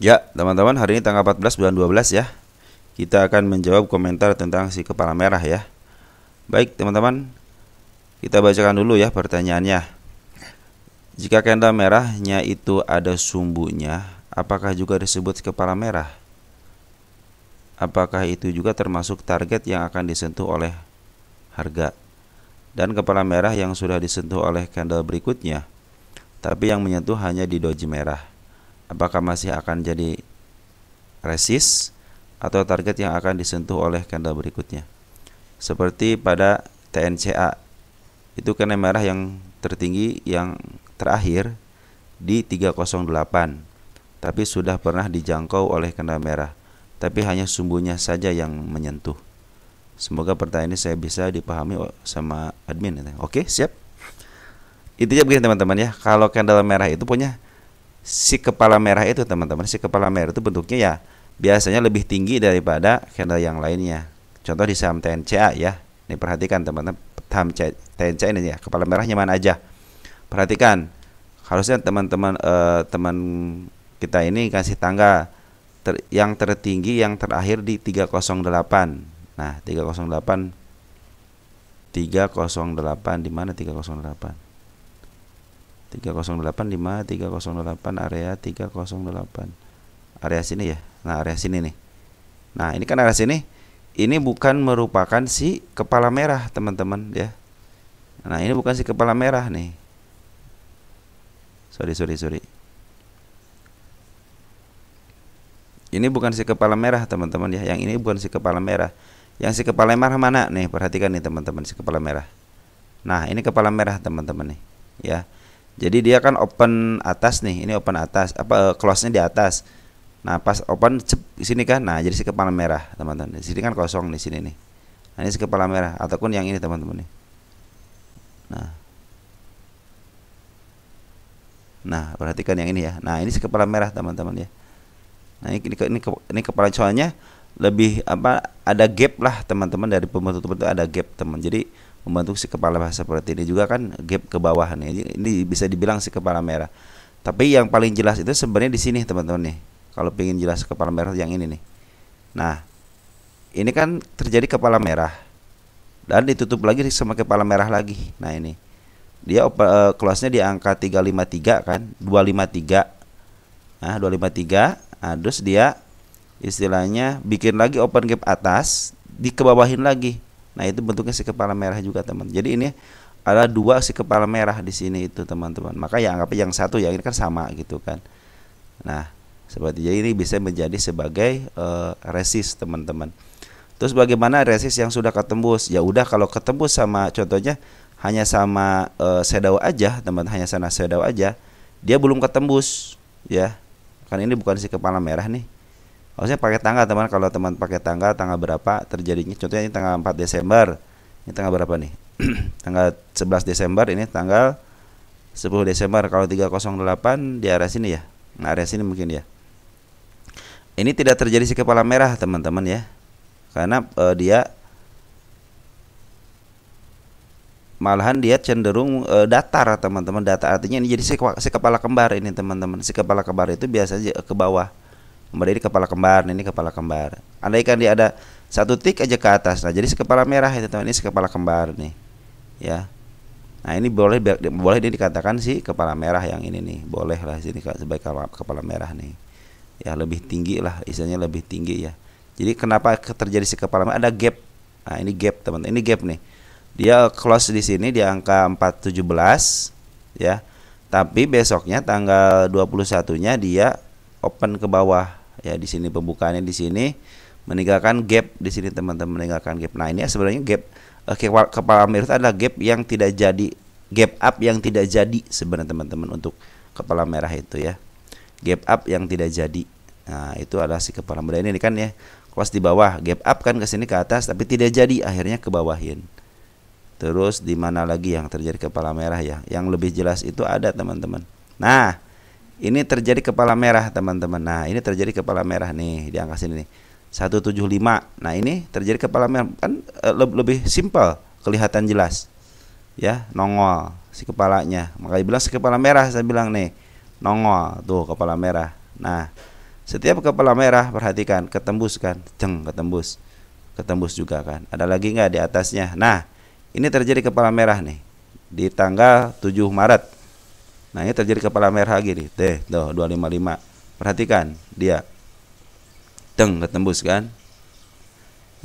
Ya, teman-teman, hari ini tanggal 14 bulan 12 ya. Kita akan menjawab komentar tentang si kepala merah ya. Baik, teman-teman, kita bacakan dulu ya pertanyaannya. Jika candle merahnya itu ada sumbunya, apakah juga disebut kepala merah? Apakah itu juga termasuk target yang akan disentuh oleh harga? Dan kepala merah yang sudah disentuh oleh candle berikutnya, tapi yang menyentuh hanya di doji merah, apakah masih akan jadi resist atau target yang akan disentuh oleh candle berikutnya? Seperti pada TNCA, itu candle merah yang tertinggi yang terakhir di 308, tapi sudah pernah dijangkau oleh candle merah, tapi hanya sumbunya saja yang menyentuh. Semoga pertanyaan ini saya bisa dipahami sama admin. Oke, siap. Intinya begini teman-teman ya, kalau candle merah itu punya si kepala merah itu teman-teman, si kepala merah itu bentuknya ya biasanya lebih tinggi daripada candle yang lainnya. Contoh di saham TNCA ya. Ini perhatikan teman-teman, saham TNCA ini ya, kepala merahnya mana aja. Perhatikan, harusnya teman-teman teman kita ini kasih tangga yang tertinggi yang terakhir di 308. Nah, 308 di mana 308? 308 di mana 308? Area 308. Area sini ya. Nah, area sini nih. Nah, ini kan area sini. Ini bukan merupakan si kepala merah, teman-teman ya. Nah, ini bukan si kepala merah nih. Sorry. Ini bukan si kepala merah, teman-teman ya. Yang ini bukan si kepala merah. Yang si kepala merah mana nih? Perhatikan nih teman-teman, si kepala merah. Nah, ini kepala merah teman-teman nih, ya. Jadi dia kan open atas nih, ini open atas, close-nya di atas. Nah, pas open di sini kan, nah jadi si kepala merah teman-teman. Di sini kan kosong di sini nih. Nah, ini si kepala merah ataupun yang ini teman-teman nih. Nah, perhatikan yang ini ya. Nah, ini si kepala merah teman-teman ya. Nah, ini kepala soalnya lebih ada gap lah teman-teman, dari pembentuk itu ada gap teman. Jadi membentuk si kepala seperti ini juga kan gap ke bawah nih. Ini bisa dibilang si kepala merah. Tapi yang paling jelas itu sebenarnya di sini teman-teman nih. Kalau pengen jelas kepala merah yang ini nih. Nah, ini kan terjadi kepala merah dan ditutup lagi sama kepala merah lagi. Nah, ini dia close-nya di angka 353 kan, 253. Nah, 253. Nah, terus dia istilahnya bikin lagi open gap atas, dikebawahin lagi. Nah, itu bentuknya si kepala merah juga teman. Jadi ini ada dua si kepala merah di sini itu teman-teman. Maka ya anggap yang satu, yang ini kan sama gitu kan. Nah, seperti jadi ini bisa menjadi sebagai resist teman-teman. Terus bagaimana resist yang sudah ketembus? Ya udah, kalau ketembus sama contohnya hanya sama shadow aja teman, hanya sana shadow aja, dia belum ketembus ya. Kan ini bukan si kepala merah nih. Harusnya pakai tanggal teman. Kalau teman pakai tanggal berapa terjadinya? Contohnya ini tanggal 4 Desember. Ini tanggal berapa nih? Tanggal 11 Desember, ini tanggal 10 Desember. Kalau 308 di area sini ya. Nah, area sini mungkin ya. Ini tidak terjadi si kepala merah teman-teman ya. Karena dia malahan dia cenderung datar teman-teman. Datar artinya ini jadi si kepala kembar ini teman-teman. Si kepala kembar itu biasanya ke bawah. Ini kepala kembar, ini kepala kembar. Andaikan dia ada satu tik aja ke atas, nah jadi si kepala merah itu teman, ini si kepala kembar nih, ya. Nah, ini boleh dia dikatakan si kepala merah yang ini nih, boleh lah sini sebagai kepala merah nih, ya lebih tinggi lah, istilahnya lebih tinggi ya. Jadi kenapa terjadi si kepala merah? Ada gap. Nah, ini gap teman, ini gap nih. Dia close di sini di angka 417, ya. Tapi besoknya tanggal 21-nya dia open ke bawah. Ya, di sini pembukaannya di sini meninggalkan gap di sini teman-teman, meninggalkan gap. Nah, ini sebenarnya gap kepala merah itu adalah gap yang tidak jadi, gap up yang tidak jadi sebenarnya teman-teman untuk kepala merah itu ya. Gap up yang tidak jadi. Nah, itu adalah si kepala merah ini kan ya. Close di bawah, gap up kan ke sini ke atas tapi tidak jadi, akhirnya ke bawahin. Terus di mana lagi yang terjadi kepala merah ya? Yang lebih jelas itu ada teman-teman. Nah, ini terjadi kepala merah teman-teman. Nah, ini terjadi kepala merah nih di angka sini nih, 175. Nah, ini terjadi kepala merah kan lebih simpel, kelihatan jelas ya, nongol si kepalanya. Makanya bilang si kepala merah, saya bilang nih nongol tuh kepala merah. Nah, Setiap kepala merah perhatikan ketembus kan, ketembus, ketembus juga kan. Ada lagi nggak di atasnya? Nah, ini terjadi kepala merah nih di tanggal 7 Maret. Nah, ini terjadi kepala merah lagi nih. Tuh 255. Perhatikan dia. Ketembus kan?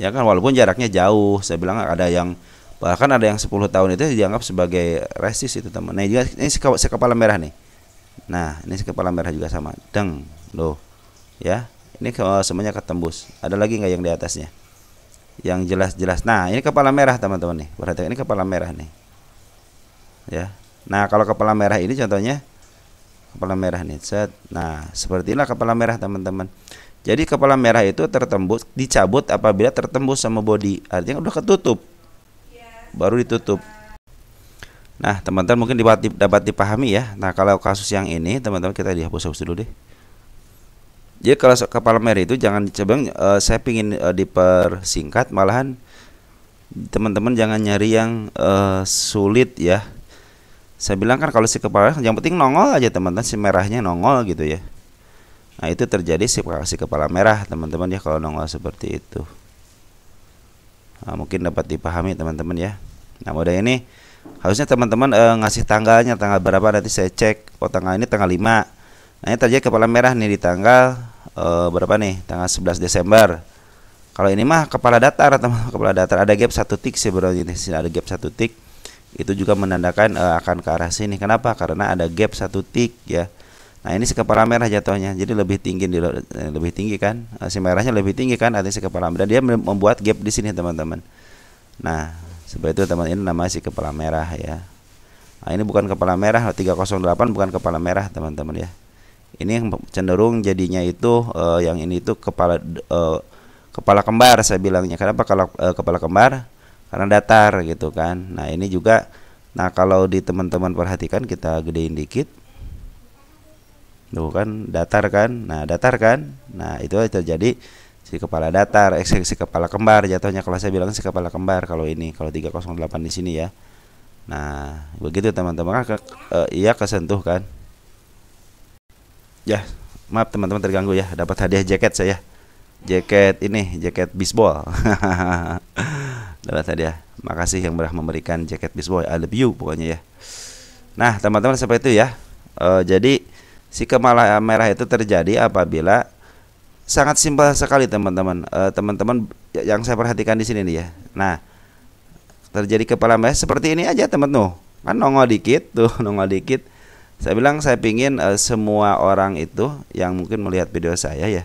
Ya kan, walaupun jaraknya jauh. Saya bilang ada yang bahkan ada yang 10 tahun itu dianggap sebagai resist itu teman. Nah, juga ini sekepala merah nih. Nah, ini sekepala merah juga sama. Loh. Ya. Ini semuanya ketembus. Ada lagi nggak yang di atasnya? Yang jelas-jelas. Nah, ini kepala merah teman-teman nih. Perhatikan ini kepala merah nih. Ya. Nah, kalau kepala merah ini contohnya kepala merah nih. Set. Nah, seperti inilah kepala merah teman-teman. Jadi kepala merah itu tertembus, dicabut apabila tertembus sama body. Artinya udah ketutup. Baru ditutup. Nah, teman-teman mungkin dapat dipahami ya. Nah, kalau kasus yang ini, teman-teman kita dihapus dulu deh. Jadi kalau kepala merah itu jangan coba, saya pingin dipersingkat, malahan teman-teman jangan nyari yang sulit ya. Saya bilang kan kalau si kepala, yang penting nongol aja teman-teman, si merahnya nongol gitu ya. Nah, itu terjadi si kepala merah teman-teman ya kalau nongol seperti itu. Nah, mungkin dapat dipahami teman-teman ya. Nah, model ini harusnya teman-teman ngasih tanggalnya, tanggal berapa nanti saya cek. Oh, tanggal ini tanggal 5. Nah, ini terjadi kepala merah nih di tanggal berapa nih? Tanggal 11 Desember. Kalau ini mah kepala datar teman, kepala datar ada gap 1 tik sebenarnya, ini ada gap 1 tik. Itu juga menandakan akan ke arah sini. Kenapa? Karena ada gap 1 tik ya. Nah, ini si kepala merah jatuhnya. Jadi lebih tinggi lebih tinggi kan? Si merahnya lebih tinggi kan artinya si kepala merah. Dia membuat gap di sini teman-teman. Nah, seperti itu teman, ini namanya si kepala merah ya. Nah, ini bukan kepala merah 308, bukan kepala merah teman-teman ya. Ini yang cenderung jadinya itu yang ini itu kepala kembar saya bilangnya. Kenapa kalau kepala kembar? Karena datar gitu kan. Nah, ini juga, nah kalau di teman-teman perhatikan, kita gedein dikit. Tuh kan datar kan. Nah, datar kan. Nah, itu terjadi si kepala datar, si kepala kembar jatuhnya. Kalau saya bilang si kepala kembar kalau ini, kalau 308 di sini ya. Nah, begitu teman-teman kan iya kesentuh kan. Ya, maaf teman-teman terganggu ya. Dapat hadiah jaket saya. Jaket ini, jaket bisbol. Dapat hadiah. Makasih yang sudah memberikan jaket bisbol. I love you pokoknya ya. Nah, teman-teman seperti itu ya. Jadi si kepala merah itu terjadi apabila sangat simpel sekali teman-teman. Teman-teman yang saya perhatikan di sini nih ya. Nah, terjadi kepala merah seperti ini aja teman tuh. Kan nongol dikit tuh, nongol dikit. Saya bilang saya pingin semua orang itu yang mungkin melihat video saya ya,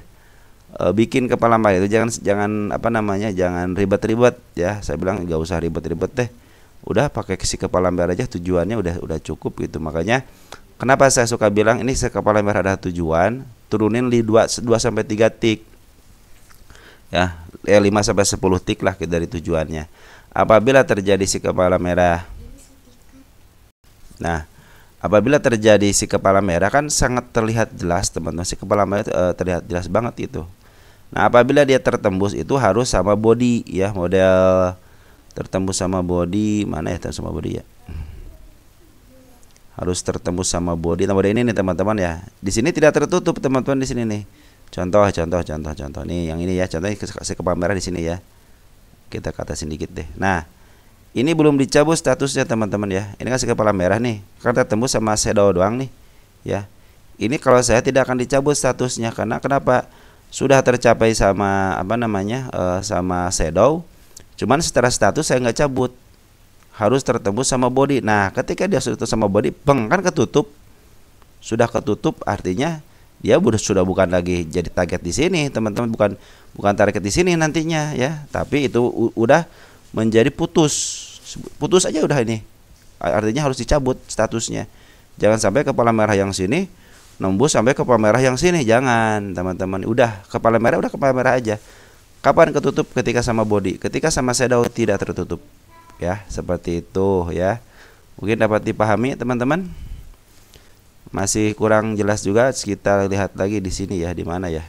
bikin kepala merah itu jangan apa namanya, jangan ribet-ribet ya. Saya bilang nggak usah ribet-ribet deh. Udah pakai si kepala merah aja, tujuannya udah cukup gitu. Makanya kenapa saya suka bilang ini si kepala merah ada tujuan, turunin di 2 sampai 3 tik. Ya, 5 sampai 10 tik lah dari tujuannya. Apabila terjadi si kepala merah. Nah, apabila terjadi si kepala merah kan sangat terlihat jelas teman-teman, si kepala merah terlihat jelas banget itu. Nah, apabila dia tertembus itu harus sama body ya, model tertembus sama body, mana ya tertembus sama body ya, harus tertembus sama body. Nah, model ini nih teman-teman ya, di sini tidak tertutup teman-teman, di sini nih. Contoh nih yang ini ya, contohnya si kepala merah di sini ya. Kita ke atasin dikit deh. Nah, ini belum dicabut statusnya teman-teman ya. Ini kan si kepala merah nih, kan tertembus sama shadow doang nih ya. Ini kalau saya tidak akan dicabut statusnya, karena kenapa? Sudah tercapai sama apa namanya, sama shadow. Cuman setelah status saya nggak cabut, harus tertembus sama body. Nah, ketika dia sudah sama body, kan ketutup. Sudah ketutup artinya dia sudah bukan lagi jadi target di sini teman-teman, bukan target di sini nantinya ya. Tapi itu udah menjadi putus aja udah, ini artinya harus dicabut statusnya. Jangan sampai kepala merah yang sini nembus sampai kepala merah yang sini, jangan teman-teman. Udah kepala merah, udah kepala merah aja. Kapan ketutup? Ketika sama body, ketika sama shadow tidak tertutup ya, seperti itu ya. Mungkin dapat dipahami teman-teman. Masih kurang jelas juga, kita lihat lagi di sini ya, di mana ya,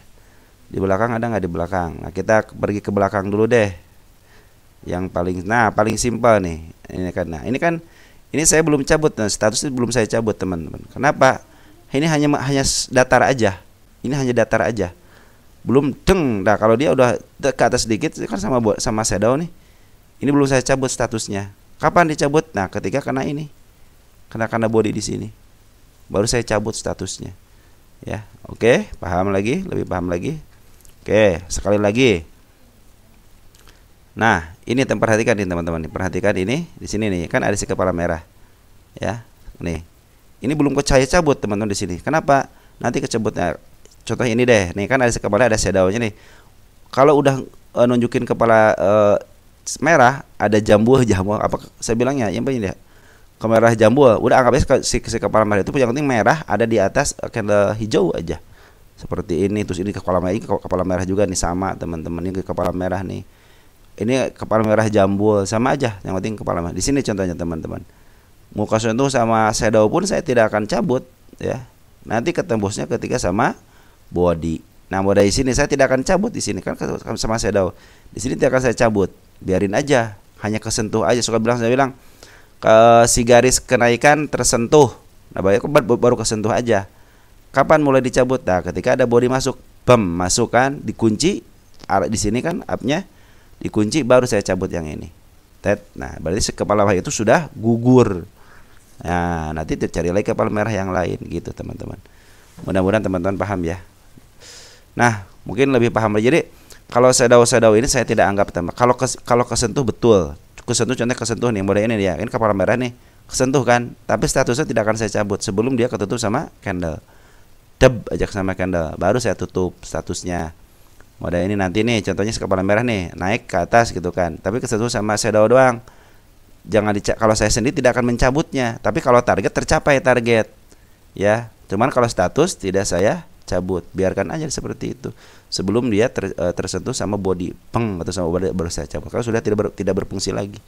di belakang ada nggak? Di belakang. Nah, kita pergi ke belakang dulu deh. Yang paling simpel nih, ini kan, ini saya belum cabut, nah, statusnya belum saya cabut teman-teman. Kenapa? Ini hanya datar aja Ini hanya datar aja. Belum deng. Nah, kalau dia udah ke atas sedikit kan sama shadow nih. Ini belum saya cabut statusnya. Kapan dicabut? Nah, ketika kena ini. Kena body di sini. Baru saya cabut statusnya. Ya, oke, paham lagi, lebih paham lagi. Oke, sekali lagi. Nah, ini perhatikan nih teman-teman. Perhatikan ini di sini nih, kan ada si kepala merah. Ya, nih. Ini belum saya cabut teman-teman di sini. Kenapa? Nanti kecebutnya. Contoh ini deh. Nih kan ada si kepala, ada shadownya nih. Kalau udah nunjukin kepala merah, ada jambul apa saya bilangnya? Yang penting dia kemerah jambul, udah anggap aja si kepala merah itu yang penting merah ada di atas candle hijau aja. Seperti ini, terus ini kepala merah juga nih sama teman-teman, ini kepala merah nih. Ini kepala merah jambul sama aja, yang penting kepala merah. Di sini contohnya teman-teman. Muka sentuh sama shadow pun saya tidak akan cabut ya. Nanti ketembusnya ketika sama body. Nah, body di sini saya tidak akan cabut di sini kan sama shadow. Di sini tidak akan saya cabut. Biarin aja, hanya kesentuh aja. Saya bilang si garis kenaikan tersentuh. Nah, baru kesentuh aja. Kapan mulai dicabut? Nah, ketika ada body masuk, masukkan, dikunci. Di sini kan up-nya dikunci, baru saya cabut yang ini. Nah, berarti kepala merah itu sudah gugur. Nah, nanti cari lagi kepala merah yang lain gitu, teman-teman. Mudah-mudahan teman-teman paham ya. Nah, mungkin lebih paham lagi. Jadi, kalau shadow ini saya tidak anggap teman. Kalau kesentuh betul. Kesentuh, contohnya kesentuh nih, model ini dia, ini kepala merah nih, kesentuh kan, tapi statusnya tidak akan saya cabut sebelum dia ketutup sama candle. Ajak sama candle, baru saya tutup statusnya. Model ini nanti nih, contohnya si kepala merah nih, naik ke atas gitu kan, tapi kesentuh sama shadow doang. Jangan kalau saya sendiri tidak akan mencabutnya, tapi kalau target tercapai target, ya. Cuman kalau status tidak saya cabut, biarkan aja seperti itu sebelum dia tersentuh sama body atau sama body, baru saya cabut. Kalau sudah tidak berfungsi lagi.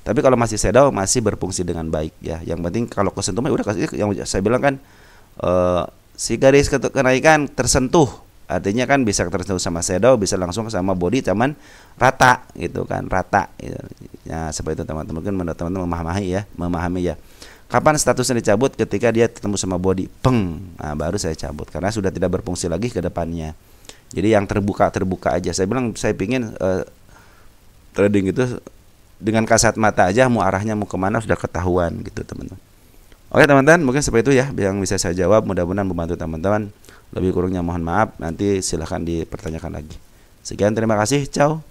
Tapi kalau masih shadow masih berfungsi dengan baik ya. Yang penting kalau kesentuh udah yang saya bilang kan si garis kenaikan tersentuh, artinya kan bisa tersentuh sama shadow, bisa langsung sama body, cuman rata gitu kan, rata gitu. Ya seperti itu teman-teman. Mungkin menurut teman-teman memahami ya. Kapan statusnya dicabut? Ketika dia ketemu sama body, nah, baru saya cabut karena sudah tidak berfungsi lagi ke depannya. Jadi yang terbuka aja. Saya bilang saya pingin trading itu dengan kasat mata aja, mau arahnya mau kemana sudah ketahuan gitu teman-teman. Oke teman-teman, mungkin seperti itu ya yang bisa saya jawab. Mudah-mudahan membantu teman-teman. Lebih kurangnya mohon maaf. Nanti silahkan dipertanyakan lagi. Sekian, terima kasih. Ciao.